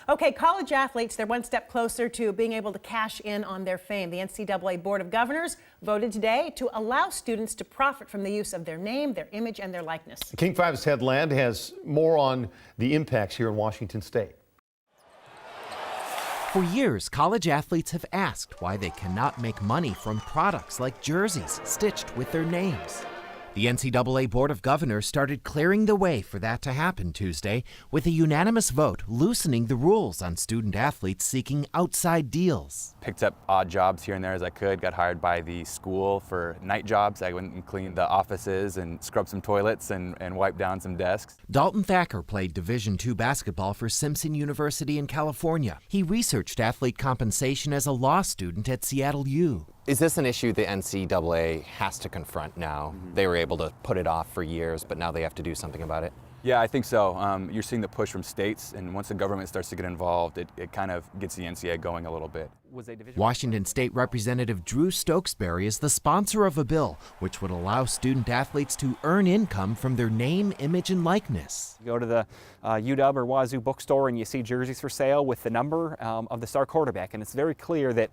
Okay, college athletes, they're one step closer to being able to cash in on their fame. The NCAA Board of Governors voted today to allow students to profit from the use of their name, their image, and their likeness. King 5's Headland has more on the impacts here in Washington State. For years, college athletes have asked why they cannot make money from products like jerseys stitched with their names. The NCAA Board of Governors started clearing the way for that to happen Tuesday with a unanimous vote loosening the rules on student athletes seeking outside deals. Picked up odd jobs here and there as I could, got hired by the school for night jobs. I went and cleaned the offices and scrubbed some toilets and wiped down some desks. Dalton Thacker played Division II basketball for Simpson University in California. He researched athlete compensation as a law student at Seattle U. Is this an issue the NCAA has to confront now? They were able to put it off for years, but now they have to do something about it? Yeah, I think so. You're seeing the push from states, and once the government starts to get involved, it kind of gets the NCAA going a little bit. Washington State Representative Drew Stokesbury is the sponsor of a bill which would allow student athletes to earn income from their name, image, and likeness. You go to the UW or Wazoo bookstore and you see jerseys for sale with the number of the star quarterback, and it's very clear that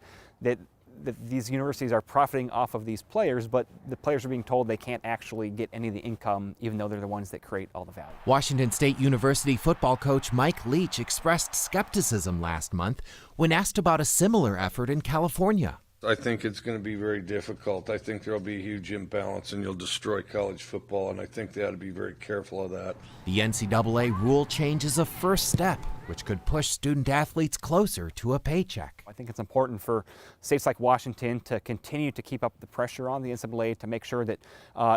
these universities are profiting off of these players, but the players are being told they can't actually get any of the income, even though they're the ones that create all the value. Washington State University football coach Mike Leach expressed skepticism last month when asked about a similar effort in California. I think it's going to be very difficult. I think there'll be a huge imbalance and you'll destroy college football, and I think they ought to be very careful of that. The NCAA rule change is a first step, which could push student athletes closer to a paycheck. I think it's important for states like Washington to continue to keep up the pressure on the NCAA to make sure that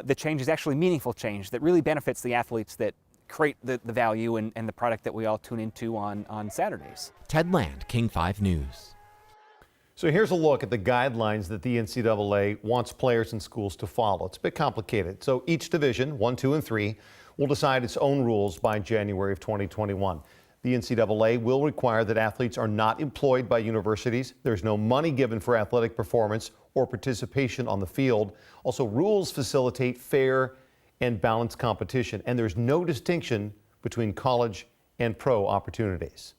the change is actually meaningful change that really benefits the athletes that create the value and the product that we all tune into on Saturdays. Ted Land, King 5 News. So here's a look at the guidelines that the NCAA wants players and schools to follow. It's a bit complicated. So each division, 1, 2, and 3, will decide its own rules by January of 2021. The NCAA will require that athletes are not employed by universities. There's no money given for athletic performance or participation on the field. Also, rules facilitate fair and balanced competition, and there's no distinction between college and pro opportunities.